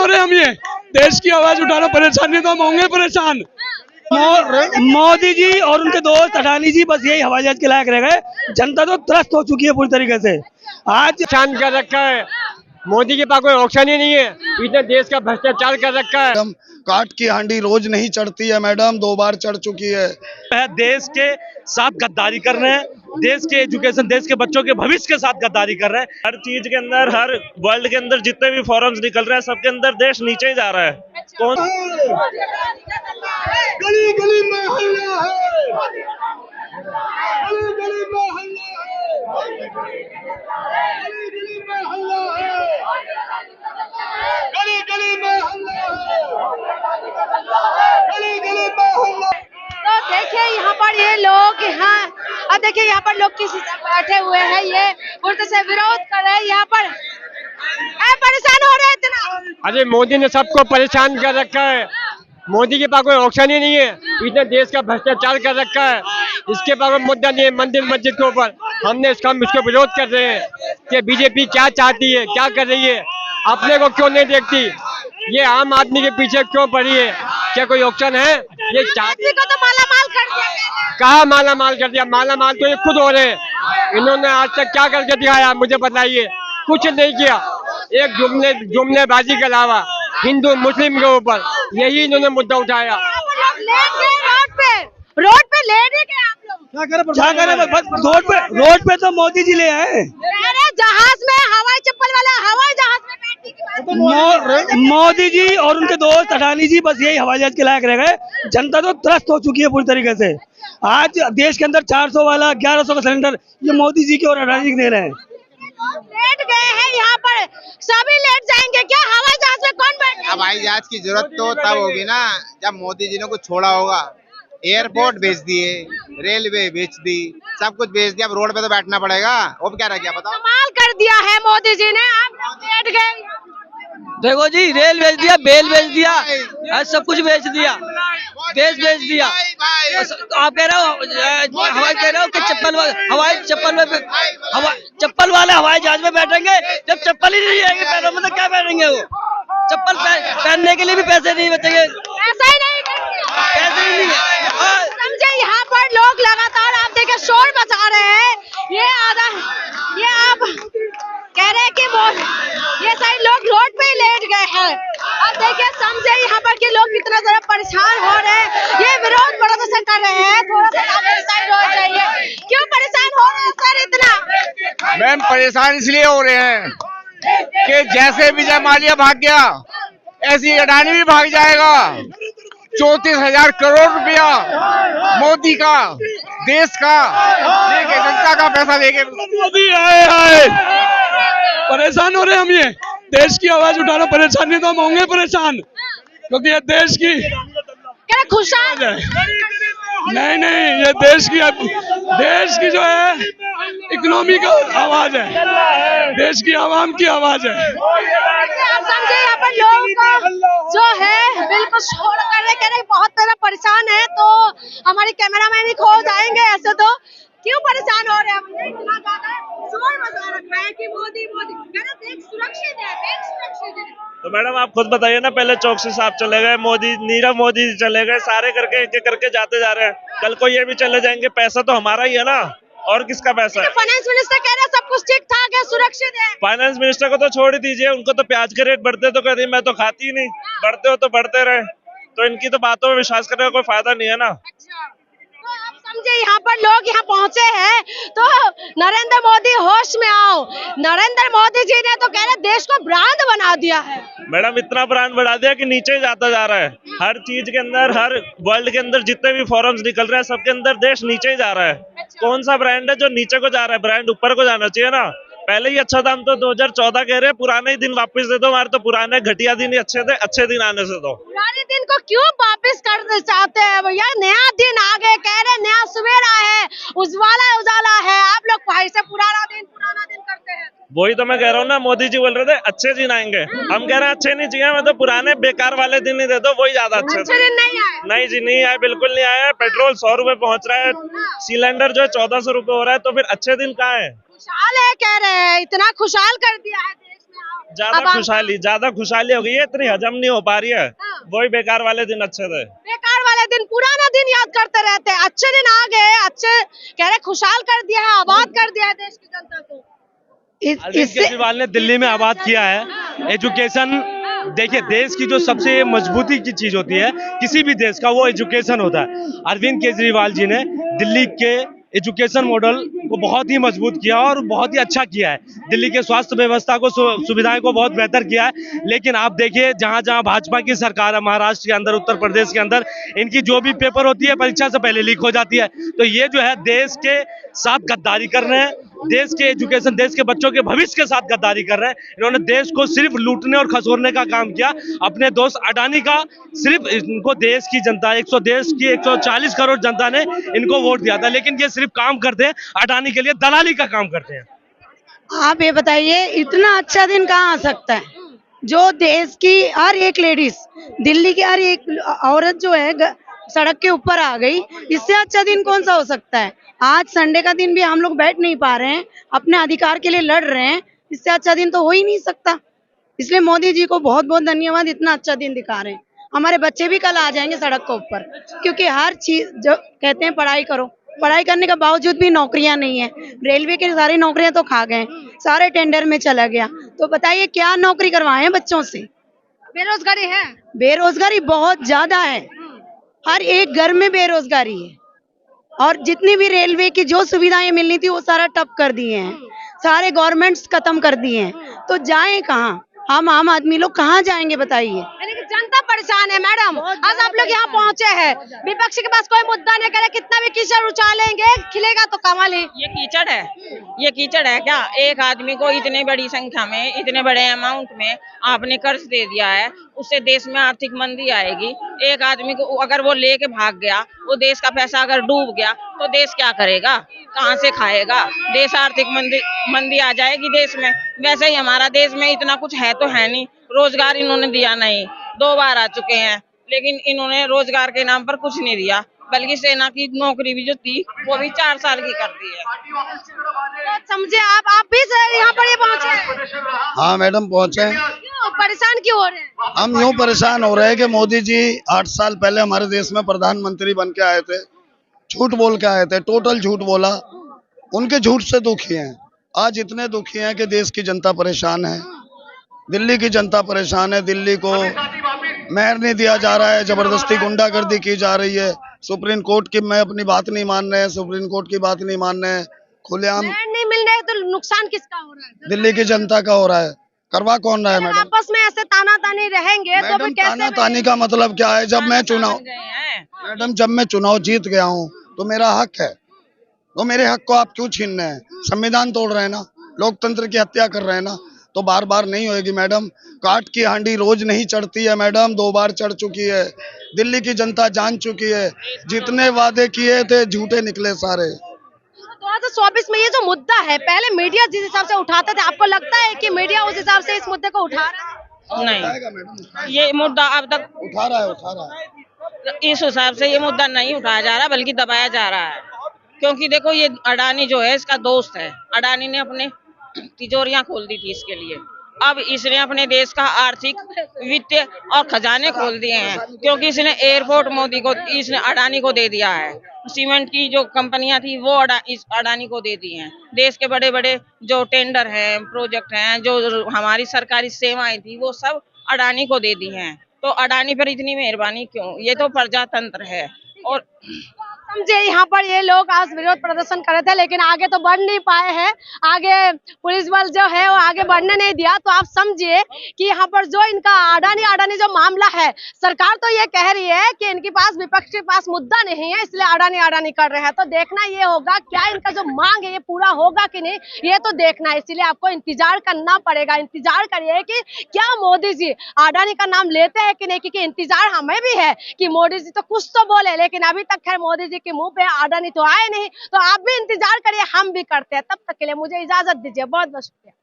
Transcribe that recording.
हो रहे हम, ये देश की आवाज उठाना परेशान, नहीं तो हम होंगे परेशान। मोदी जी और उनके दोस्त अडानी जी बस यही हवाई जहाज के लायक रह गए। जनता तो त्रस्त हो चुकी है पूरी तरीके से। आज शांत कर रखा है, मोदी के पास कोई ऑप्शन ही नहीं है, इसने देश का भ्रष्टाचार कर रखा है। काट की हांडी रोज नहीं चढ़ती है मैडम, 2 बार चढ़ चुकी है। देश के साथ गद्दारी कर रहे हैं, देश के एजुकेशन, देश के बच्चों के भविष्य के साथ गद्दारी कर रहे हैं। हर चीज के अंदर, हर वर्ल्ड के अंदर जितने भी फॉरम्स निकल रहे हैं, सबके अंदर देश नीचे ही जा रहा है। कौन गली गली में हल्ला है, गली गली में हल्ला है, गली गली में हल्ला है, गली गली में हल्ला है, गली गली में हल्ला। तो देखिए यहाँ पर ये लोग हैं, अब देखिए यहाँ पर लोग किसी से बैठे हुए हैं, ये पुलिस से विरोध कर रहे हैं। यहाँ पर परेशान हो रहे हैं इतना। अरे मोदी ने सबको परेशान कर रखा है, मोदी के पास कोई ऑप्शन ही नहीं है, इसने देश का भ्रष्टाचार कर रखा है। इसके पास मुद्दा नहीं है मंदिर मस्जिद के ऊपर। हमने इसको विरोध कर रहे हैं कि बीजेपी क्या चाहती है, क्या कर रही है, अपने को क्यों नहीं देखती, ये आम आदमी के पीछे क्यों पड़ी है। क्या कोई ऑप्शन है? ये आदमी को तो माला माल कर दिया। कहाँ माला माल कर दिया? माला माल तो ये खुद हो रहे हैं। इन्होंने आज तक क्या करके दिखाया मुझे बताइए? कुछ नहीं किया, एक जुमलेबाजी के अलावा हिंदू मुस्लिम के ऊपर यही इन्होंने मुद्दा उठाया। रोड पे लेने के आप लोग क्या करें? बस रोड पे तो मोदी जी ले आए। अरे जहाज में, हवाई चप्पल वाला हवाई जहाज में बैठने की बात। मोदी जी और उनके दोस्त अडानी जी बस यही हवाई जहाज के लायक रह गए। जनता तो त्रस्त हो चुकी है पूरी तरीके से। आज देश के अंदर 400 वाला 1100 का सिलेंडर ये मोदी जी के और अडानी जी दे रहे हैं। लेट गए हैं यहाँ पर, सभी लेट जाएंगे क्या? हवाई जहाज में कौन बैठे? हवाई जहाज की जरूरत तो तब होगी ना जब मोदी जी ने कुछ छोड़ा होगा। एयरपोर्ट बेच दिए, रेलवे बेच दी, सब कुछ बेच दिया, अब रोड पे तो बैठना पड़ेगा। अब क्या रह गया बताओ? कमाल कर दिया है मोदी जी ने, आप लेट गए। देखो जी, रेल बेच दिया, बेल बेच दिया, सब कुछ बेच दिया, देश बेच दिया। आप कह रहे हो हवाई, कह रहे हो कि चप्पल वाले हवाई जहाज में बैठेंगे, जब चप्पल ही नहीं रहेंगे पैरों में तो क्या पहनेंगे? वो चप्पल पहनने के लिए भी पैसे नहीं बचेंगे, ऐसा ही नहीं पैसे ही नहीं है। समझे, यहाँ पर लोग लगातार आप देखे शोर मचा रहे हैं। ये आप कह रहे हैं कि ये सारे लोग रोड पे ही लेट गए हैं। अब देखिए समझे यहाँ पर के लोग कितना ज्यादा परेशान हो रहे हैं। ये विरोध प्रदर्शन कर रहे हैं, थोड़ा सा साइड हो जाइए। क्यों परेशान हो रहे हैं सर इतना? मैम परेशान इसलिए हो रहे हैं कि जैसे विजय माल्या भाग गया ऐसी अडानी भी भाग जाएगा। 34,000 करोड़ रुपया मोदी का, देश का, लेके जनता का पैसा लेके मोदी आए परेशान हो रहे हम, ये देश की आवाज उठाना परेशान, नहीं तो हम होंगे परेशान, क्योंकि ये देश की खुशहाल है। नहीं, ये देश की जो है इकोनॉमी का आवाज है, देश की आवाम की आवाज है। आप समझे यहाँ पर लोग जो है बिल्कुल शोर कर रहे बहुत ज्यादा परेशान है। तो हमारे कैमरामैन ही खो जाएंगे ऐसे। तो क्यों परेशान हो रहे हैं? हमने इतना ज्यादा शोर मचा रखा है कि मोदी देश सुरक्षित है, देश सुरक्षित है। तो मैडम आप खुद बताइए ना, पहले चौकसी साहब चले गए, नीरव मोदी चले गए, सारे करके एक एक करके जाते जा रहे हैं। कल को ये भी चले जाएंगे, पैसा तो हमारा ही है ना, और किसका पैसा है? फाइनेंस मिनिस्टर कह रहे हैं सब कुछ ठीक ठाक है, सुरक्षित है। फाइनेंस मिनिस्टर को तो छोड़ ही दीजिए, उनको तो प्याज के रेट बढ़ते तो कहती मैं तो खाती ही नहीं, बढ़ते हो तो बढ़ते रहे। तो इनकी तो बातों में विश्वास करने का कोई फायदा नहीं है ना। अच्छा, तो आप समझे यहाँ पर लोग यहाँ पहुँचे हैं तो नरेंद्र मोदी होश में आओ। नरेंद्र मोदी जी ने तो कह रहे देश को ब्रांड बना दिया है। मैडम इतना ब्रांड बढ़ा दिया कि नीचे जाता जा रहा है। हर चीज के अंदर, हर वर्ल्ड के अंदर जितने भी फॉरम्स निकल रहे हैं, सबके अंदर देश नीचे ही जा रहा है। अच्छा। कौन सा ब्रांड है जो नीचे को जा रहा है? ब्रांड ऊपर को जाना चाहिए ना। पहले ही अच्छा था, हम तो 2014 कह रहे हैं पुराने ही दिन वापस दे दो। हमारे तो पुराने घटिया दिन ही अच्छे थे, अच्छे दिन आने से दो। पुराने दिन को क्यों वापस करना चाहते हैं भैया? नया दिन आ गए, कह रहे नया सवेरा है, उजाला है। आप लोग भाई से पुराना दिन करते हैं। वही तो मैं कह रहा हूँ ना, मोदी जी बोल रहे थे अच्छे दिन आएंगे, हम कह रहे हैं अच्छे नहीं चाहिए, मैं तो पुराने बेकार वाले दिन ही दे दो, वही ज्यादा अच्छे दिन नहीं आए। नहीं जी, नहीं आए, बिल्कुल नहीं आया। पेट्रोल 100 रुपए पहुंच रहा है, सिलेंडर जो है 1400 रुपए हो रहा है, तो फिर अच्छे दिन कहाँ है? खुशहाल है कह रहे हैं, इतना खुशहाल कर दिया है देश में। ज्यादा खुशहाली हो गई है, इतनी हजम नहीं हो पा रही है। वही बेकार वाले दिन अच्छे थे। बेकार वाले दिन, पुराना दिन याद करते रहते हैं। अच्छे दिन आ गए, अच्छे कह रहे खुशहाल कर दिया है, आबाद कर दिया है देश की जनता को। अरविंद केजरीवाल ने दिल्ली में आबाद किया है। एजुकेशन, देखिए देश की जो सबसे मजबूती की चीज होती है किसी भी देश का, वो एजुकेशन होता है। अरविंद केजरीवाल जी ने दिल्ली के एजुकेशन मॉडल को बहुत ही मजबूत किया और बहुत ही अच्छा किया है। दिल्ली के स्वास्थ्य व्यवस्था को, सुविधाएं को बहुत बेहतर किया है। लेकिन आप देखिए जहां जहां भाजपा की सरकार है, महाराष्ट्र के अंदर, उत्तर प्रदेश के अंदर, इनकी जो भी पेपर होती है परीक्षा से पहले लीक हो जाती है। तो ये जो है देश के साथ गद्दारी कर रहे हैं, देश के एजुकेशन, देश के बच्चों के भविष्य के साथ गद्दारी कर रहे हैं। इन्होंने देश को सिर्फ लूटने और खसोरने का काम किया। अपने दोस्त अडानी का, सिर्फ इनको देश की जनता, 140 करोड़ जनता ने इनको वोट दिया था, लेकिन ये सिर्फ काम करते हैं अडानी के लिए, दलाली का काम करते हैं। आप ये बताइए, इतना अच्छा दिन कहाँ आ सकता है जो देश की हर एक लेडीज, दिल्ली की हर एक औरत जो है सड़क के ऊपर आ गई। इससे अच्छा दिन कौन सा हो सकता है? आज संडे का दिन भी हम लोग बैठ नहीं पा रहे हैं, अपने अधिकार के लिए लड़ रहे हैं। इससे अच्छा दिन तो हो ही नहीं सकता। इसलिए मोदी जी को बहुत बहुत धन्यवाद, इतना अच्छा दिन दिखा रहे हैं। हमारे बच्चे भी कल आ जाएंगे सड़क के ऊपर, क्योंकि हर चीज जो कहते हैं पढ़ाई करो, पढ़ाई करने के बावजूद भी नौकरियां नहीं है। रेलवे की सारी नौकरियां तो खा गए, सारे टेंडर में चला गया। तो बताइए क्या नौकरी करवाएं बच्चों से? बेरोजगारी है, बेरोजगारी बहुत ज्यादा है, हर एक घर में बेरोजगारी है। और जितनी भी रेलवे की जो सुविधाएं मिलनी थी वो सारा ठप कर दिए हैं, सारे गवर्नमेंट्स खत्म कर दिए हैं। तो जाएं कहाँ? हम आम आदमी लोग कहाँ जाएंगे बताइए? यानी कि जनता परेशान है मैडम। आज आप लोग यहाँ पहुँचे हैं, विपक्ष के पास कोई मुद्दा नहीं, करे कितना भी कीचड़ उछालेंगे खिलेगा तो कमाल ही। ये कीचड़ है, ये कीचड़ है क्या? एक आदमी को इतने बड़ी संख्या में, इतने बड़े अमाउंट में आपने कर्ज दे दिया है, उससे देश में आर्थिक मंदी आएगी। एक आदमी को अगर वो लेके भाग गया, वो देश का पैसा अगर डूब गया तो देश क्या करेगा? कहाँ से खाएगा? देश आर्थिक मंदी आ जाएगी देश में। वैसे ही हमारा देश में इतना कुछ है तो है नहीं, रोजगार इन्होंने दिया नहीं। 2 बार आ चुके हैं, लेकिन इन्होंने रोजगार के नाम पर कुछ नहीं दिया, बल्कि सेना की नौकरी भी जो थी वो भी 4 साल की कर दी है। तो समझे आप भी यहाँ पर ये पहुँचे हैं? हाँ मैडम पहुँचे। क्यों परेशान क्यों हो रहे हैं? हम यूँ परेशान हो रहे हैं कि मोदी जी 8 साल पहले हमारे देश में प्रधानमंत्री बन के आए थे, झूठ बोल के आए थे, टोटल झूठ बोला। उनके झूठ से दुखी हैं। आज इतने दुखी हैं कि देश की जनता परेशान है, दिल्ली की जनता परेशान है। दिल्ली को मेयर नहीं दिया जा रहा है, जबरदस्ती गुंडागर्दी की जा रही है। सुप्रीम कोर्ट की में अपनी बात नहीं मान रहे हैं, सुप्रीम कोर्ट की बात नहीं मान रहे हैं। खुलेआम नहीं मिल रहे तो नुकसान किसका हो रहा है? दिल्ली की जनता का हो रहा है। करवा कौन रहा है मैडम? आपस में ऐसे तानातानी रहेंगे तो फिर कैसे? तानातानी का मतलब क्या है? जब मैं चुनाव जीत गया हूँ तो मेरा हक है, तो मेरे हक को आप क्यों छीन रहे हैं? संविधान तोड़ रहे हैं ना, लोकतंत्र की हत्या कर रहे हैं ना। तो बार बार नहीं होएगी मैडम। काट की हांडी रोज नहीं चढ़ती है मैडम, 2 बार चढ़ चुकी है। दिल्ली की जनता जान चुकी है, जितने वादे किए थे झूठे निकले सारे। 2024 में ये जो मुद्दा है, पहले मीडिया जिस हिसाब से उठाते थे, आपको लगता है कि मीडिया उस हिसाब से इस मुद्दे को उठा रहा है? नहीं, ये मुद्दा अब तक उठा रहा है। इस हिसाब से ये मुद्दा नहीं उठाया जा रहा, बल्कि दबाया जा रहा है। क्योंकि देखो ये अडानी जो है इसका दोस्त है, अडानी ने अपने तिजोरियां खोल दी थी इसके लिए। अब इसने अपने देश का आर्थिक, वित्तीय और खजाने खोल दिए हैं, क्योंकि इसने एयरपोर्ट मोदी को, इसने अडानी को दे दिया है। सीमेंट की जो कंपनियां थी वो इस अडानी को दे दी हैं। देश के बड़े बड़े जो टेंडर हैं, प्रोजेक्ट हैं, जो हमारी सरकारी सेवाएं थी वो सब अडानी को दे दी हैं। तो अडानी पर इतनी मेहरबानी क्यों? ये तो प्रजातंत्र है। और समझे यहाँ पर ये लोग आज विरोध प्रदर्शन कर रहे थे, लेकिन आगे तो बढ़ नहीं पाए हैं। आगे पुलिस बल जो है वो आगे बढ़ने नहीं दिया। तो आप समझिए कि यहाँ पर जो इनका अडानी जो मामला है, सरकार तो ये कह रही है कि इनके पास, विपक्ष के पास मुद्दा नहीं है, इसलिए अडानी कर रहे हैं। तो देखना ये होगा क्या इनका जो मांग है ये पूरा होगा कि नहीं, ये तो देखना है। इसीलिए आपको इंतजार करना पड़ेगा। इंतजार करिए कि क्या मोदी जी अडानी का नाम लेते हैं कि नहीं, क्योंकि इंतजार हमें भी है कि मोदी जी तो कुछ तो बोले, लेकिन अभी तक खैर मोदी जी के मुंह पे अडानी तो आए नहीं। तो आप भी इंतजार करिए, हम भी करते हैं। तब तक के लिए मुझे इजाजत दीजिए। बहुत बहुत शुक्रिया।